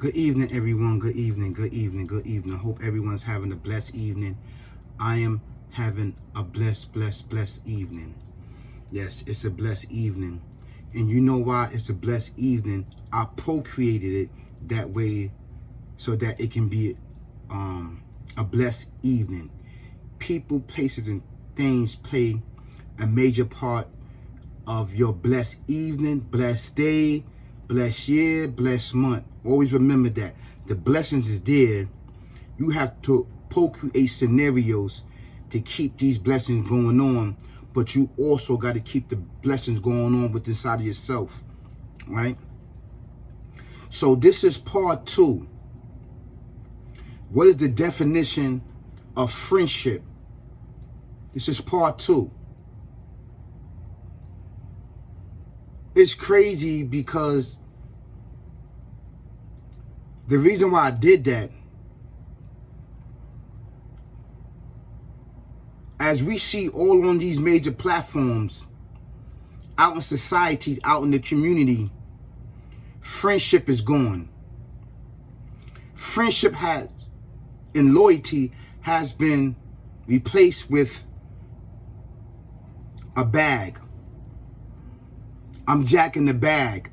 Good evening, everyone. Good evening, good evening, good evening. I hope everyone's having a blessed evening. I am having a blessed evening. Yes, it's a blessed evening. And you know why it's a blessed evening? I procreated it that way so that it can be a blessed evening. People, places, and things play a major part of your blessed evening, blessed day, blessed year, blessed month. Always remember that. The blessings is there. You have to procreate scenarios to keep these blessings going on, but you also got to keep the blessings going on with inside of yourself, right? So this is part 2. What is the definition of friendship? This is part 2. It's crazy because the reason why I did that, as we see all on these major platforms, out in societies, out in the community, friendship is gone. Friendship has, and loyalty has been replaced with a bag. I'm jacking the bag.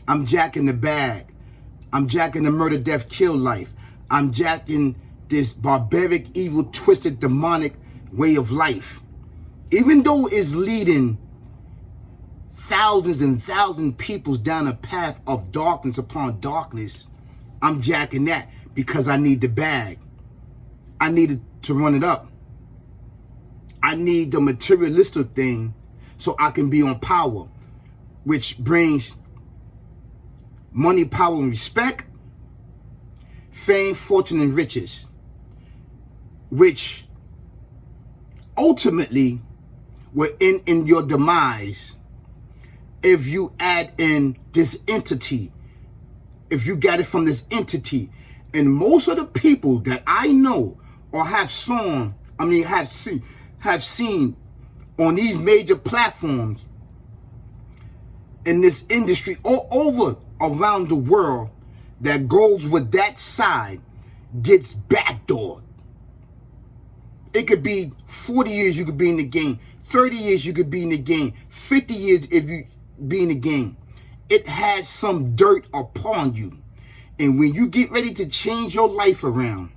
I'm jacking the bag. I'm jacking the murder, death, kill life. I'm jacking this barbaric, evil, twisted, demonic way of life. Even though it's leading thousands and thousands of people down a path of darkness upon darkness, I'm jacking that because I need the bag. I need to run it up. I need the materialistic thing so I can be on power, which brings money, power, and respect, fame, fortune, and riches, which ultimately will end in your demise if you add in this entity, if you got it from this entity. And most of the people that I know or have seen on these major platforms in this industry all over around the world that goes with that side gets backdoored. It could be 40 years you could be in the game, 30 years you could be in the game, 50 years if you be in the game. It has some dirt upon you. And when you get ready to change your life around,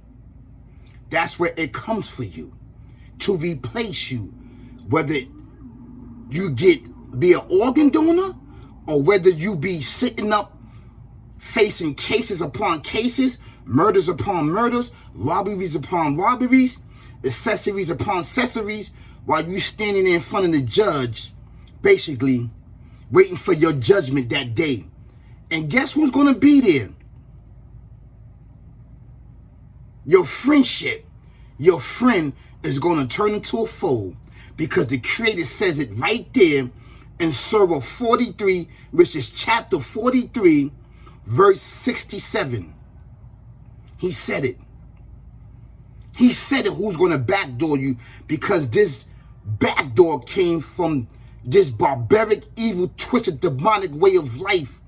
that's where it comes for you to replace you. Whether you be an organ donor, or whether you be sitting up facing cases upon cases, murders upon murders, robberies upon robberies, accessories upon accessories, while you standing in front of the judge, basically waiting for your judgment that day. And guess who's going to be there? Your friendship. Your friend is going to turn into a foe, because the Creator says it right there in Surah 43, which is chapter 43, verse 67. He said it. He said it, who's going to backdoor you, because this backdoor came from this barbaric, evil, twisted, demonic way of life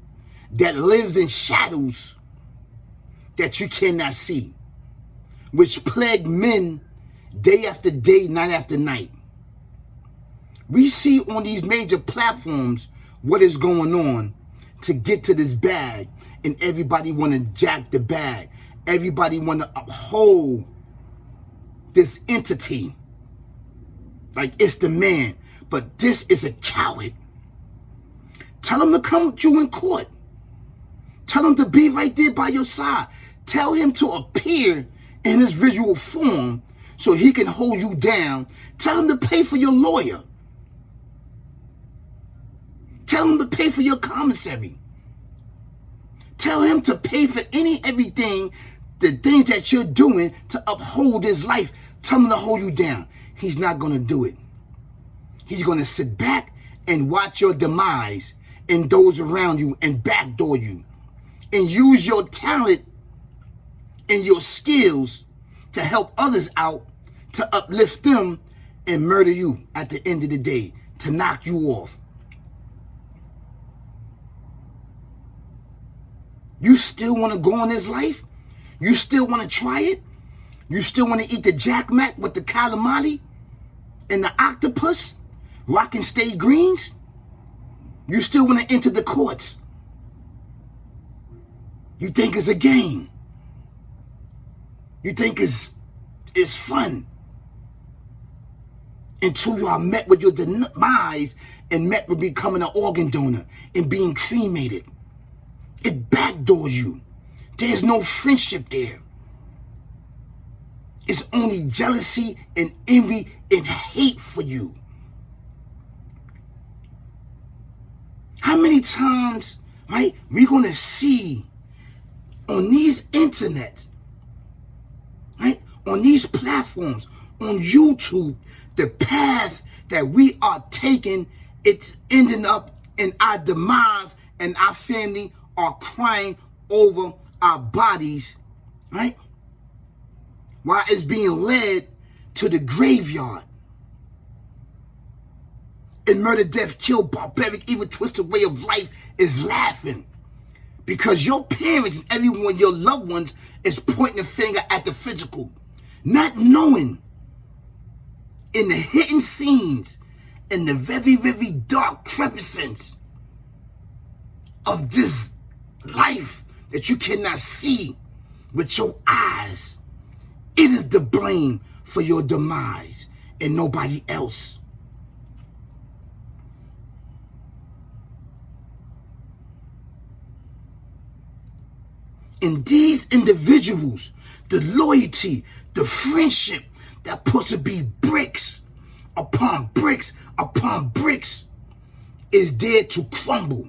that lives in shadows that you cannot see, which plague men day after day, night after night. We see on these major platforms what is going on to get to this bag, and everybody want to jack the bag. Everybody want to uphold this entity like it's the man, but this is a coward. Tell him to come to you in court. Tell him to be right there by your side. Tell him to appear in his visual form so he can hold you down. Tell him to pay for your lawyer. Tell him to pay for your commissary. Tell him to pay for everything, the things that you're doing to uphold his life. Tell him to hold you down. He's not going to do it. He's going to sit back and watch your demise and those around you and backdoor you, and use your talent and your skills to help others out, to uplift them, and murder you at the end of the day, to knock you off. You still want to go on this life? You still want to try it? You still want to eat the Jack Mac with the calamari and the octopus? Rockin' state greens? You still want to enter the courts? You think it's a game? You think it's fun? Until you are met with your demise and met with becoming an organ donor and being cremated. It backdoors you. There's no friendship there. It's only jealousy and envy and hate for you. How many times, right, we're going to see on these internet, right, on these platforms, on YouTube, the path that we are taking, it's ending up in our demise, and our family are crying over our bodies, right? While it's being led to the graveyard. And murder, death, kill, barbaric, evil, twisted way of life is laughing. Because your parents and everyone, your loved ones, is pointing a finger at the physical. Not knowing in the hidden scenes, in the very, very dark crevices of this life that you cannot see with your eyes, it is the blame for your demise and nobody else. And these individuals, the loyalty, the friendship that puts to be bricks upon bricks upon bricks is there to crumble.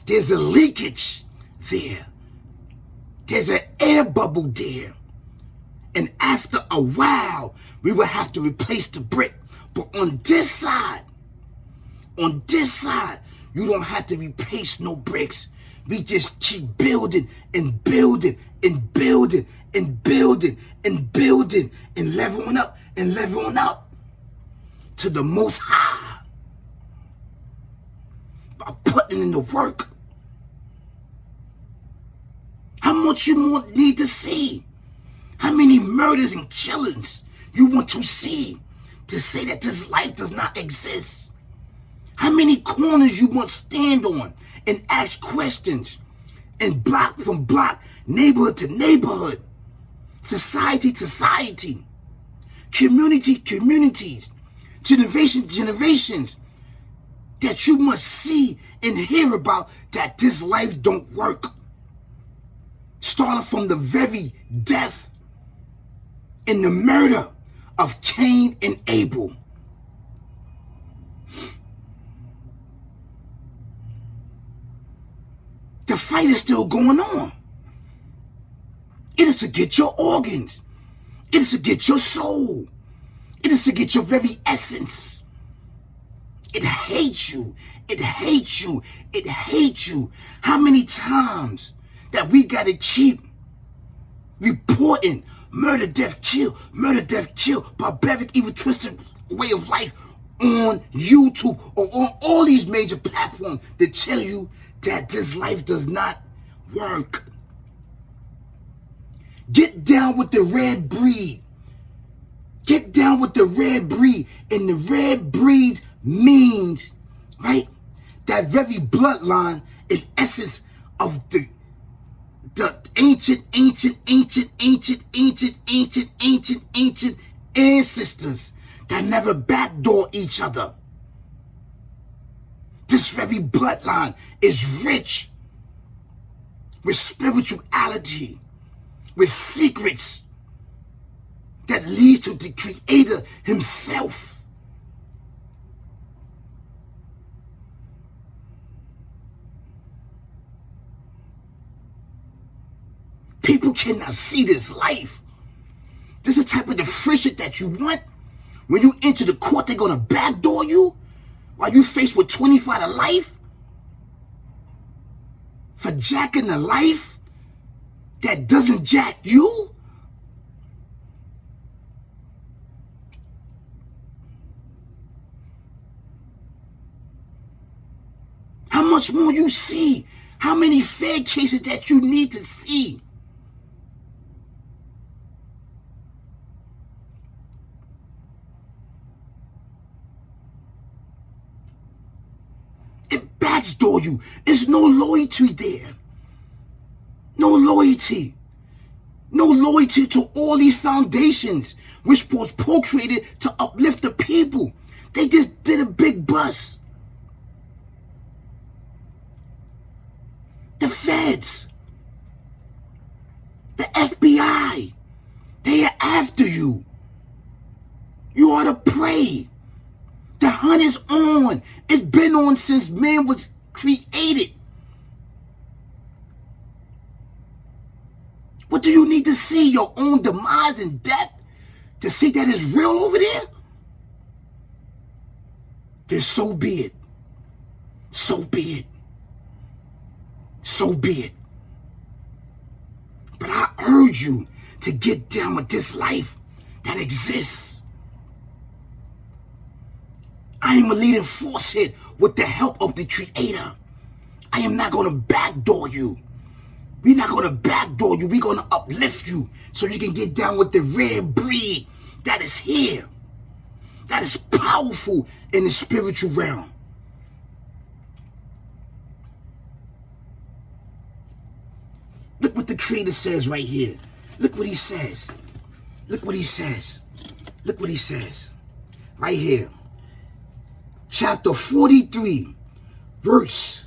There's a leakage there. There's an air bubble there. And after a while, we will have to replace the brick. But on this side, you don't have to replace no bricks. We just keep building and building and building and building and building and leveling up to the Most High by putting in the work. How much you more need to see? How many murders and killings you want to see to say that this life does not exist? How many corners you want to stand on and ask questions, and block from block, neighborhood to neighborhood, society to society, communities, generations, that you must see and hear about that this life don't work. Starting from the very death and the murder of Cain and Abel. The fight is still going on. It is to get your organs. It is to get your soul. It is to get your very essence. It hates you. It hates you. It hates you. How many times that we got to keep reporting murder, death, kill, barbaric, evil, twisted way of life on YouTube or on all these major platforms that tell you that this life does not work. Get down with the red breed. Get down with the red breed. And the red breed means, right, that very bloodline in essence of the ancient ancestors that never backdoor each other. This very bloodline is rich with spirituality, with secrets that leads to the Creator himself. People cannot see this life. This is the type of the friendship that you want. When you enter the court, they're going to backdoor you while you faced with 25 to life for jacking the life that doesn't jack you. How much more you see? How many Fed cases that you need to see? It backdoor you. There's no loyalty there. No loyalty. No loyalty to all these foundations which was procreated to uplift the people. They just did a big bust. The feds, the FBI, they are after you. You are the prey. The hunt is on. It's been on since man was created. What do you need to see? Your own demise and death? To see that it's real over there? Then so be it. So be it. So be it. But I urge you to get down with this life that exists. I am a leading force here with the help of the Creator. I am not going to backdoor you. We're not going to backdoor you. We're going to uplift you so you can get down with the rare breed that is here, that is powerful in the spiritual realm. Look what the Creator says right here. Look what he says. Look what he says. Look what he says. Right here. Chapter 43, verse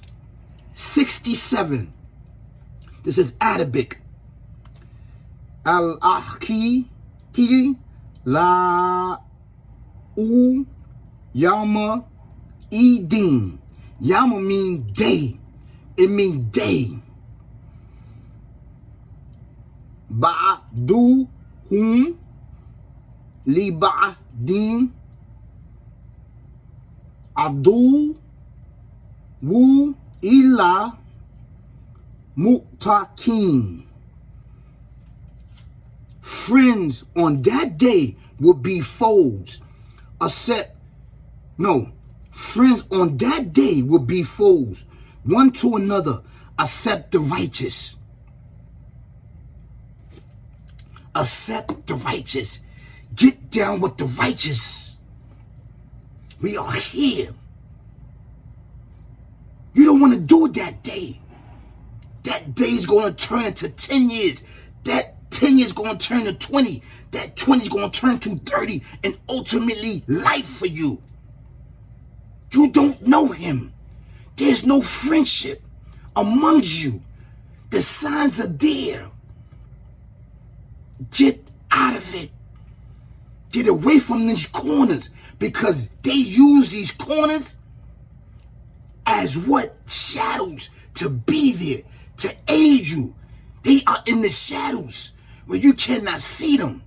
67. This is Arabic. Al-Ahki la u yama idin. Yama mean day. It mean day. Ba'duhum li ba'din adu wu illa mu'takin. Friends on that day will be foes. Friends on that day will be foes, one to another, except the righteous. Accept the righteous. Get down with the righteous. We are here. You don't want to do it that day. That day is going to turn into 10 years. That 10 years is going to turn to 20. That 20 is going to turn to 30 and ultimately life for you. You don't know him. There's no friendship amongst you. The signs are there. Get out of it. Get away from these corners because they use these corners as what? Shadows to be there, to aid you. They are in the shadows where you cannot see them.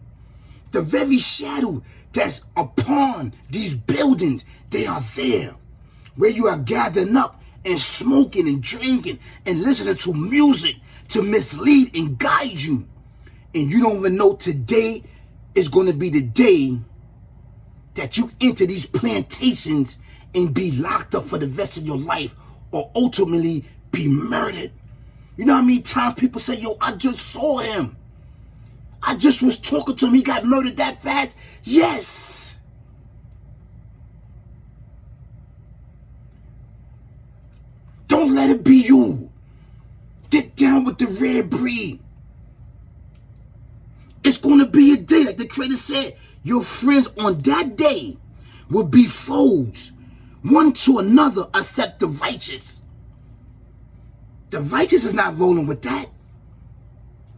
The very shadow that's upon these buildings, they are there. Where you are gathering up and smoking and drinking and listening to music to mislead and guide you. And you don't even know today is going to be the day that you enter these plantations and be locked up for the rest of your life or ultimately be murdered. You know how many times people say, yo, I just saw him. I just was talking to him. He got murdered that fast. Yes. Don't let it be you. Get down with the rare breed. It's going to be a day, like the Creator said, your friends on that day will be foes, one to another, except the righteous. The righteous is not rolling with that.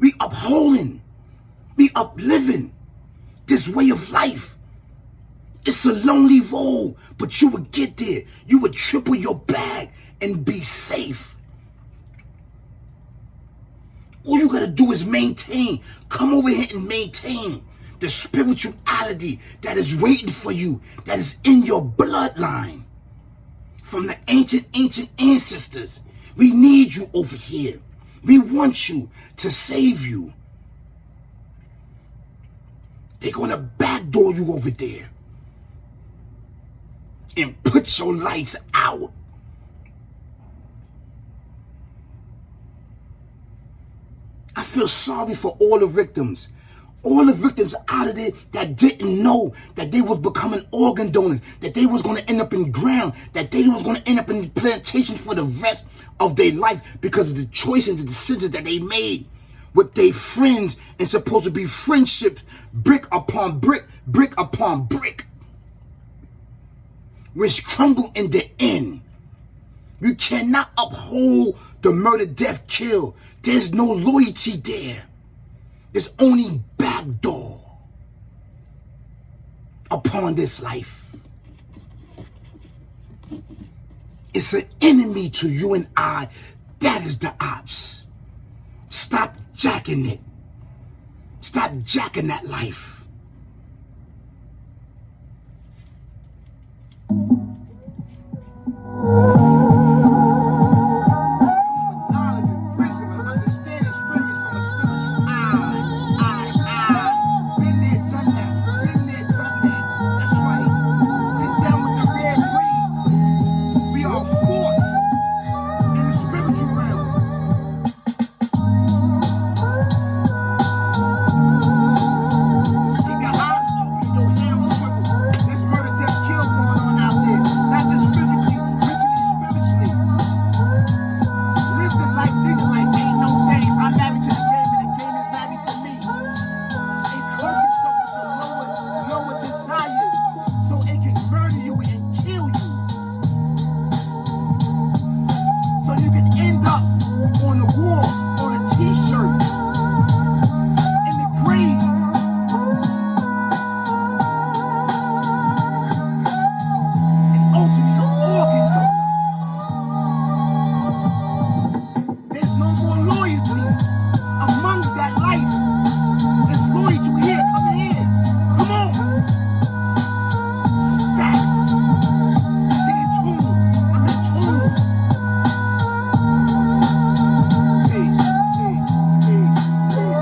We upholding, we upliving this way of life. It's a lonely road, but you would get there. You would triple your bag and be safe. All you gotta do is maintain. Come over here and maintain the spirituality that is waiting for you, that is in your bloodline. From the ancient ancestors. We need you over here. We want you to save you. They're gonna backdoor you over there and put your lights out. I feel sorry for all the victims. All the victims out of there that didn't know that they was becoming organ donors, that they was going to end up in ground, that they was going to end up in plantations for the rest of their life because of the choices and decisions that they made with their friends and supposed to be friendships, brick upon brick, brick upon brick, which crumble in the end. You cannot uphold the murder, death, kill. There's no loyalty there. There's only backdoor upon this life. It's an enemy to you and I. That is the ops. Stop jacking it. Stop jacking that life.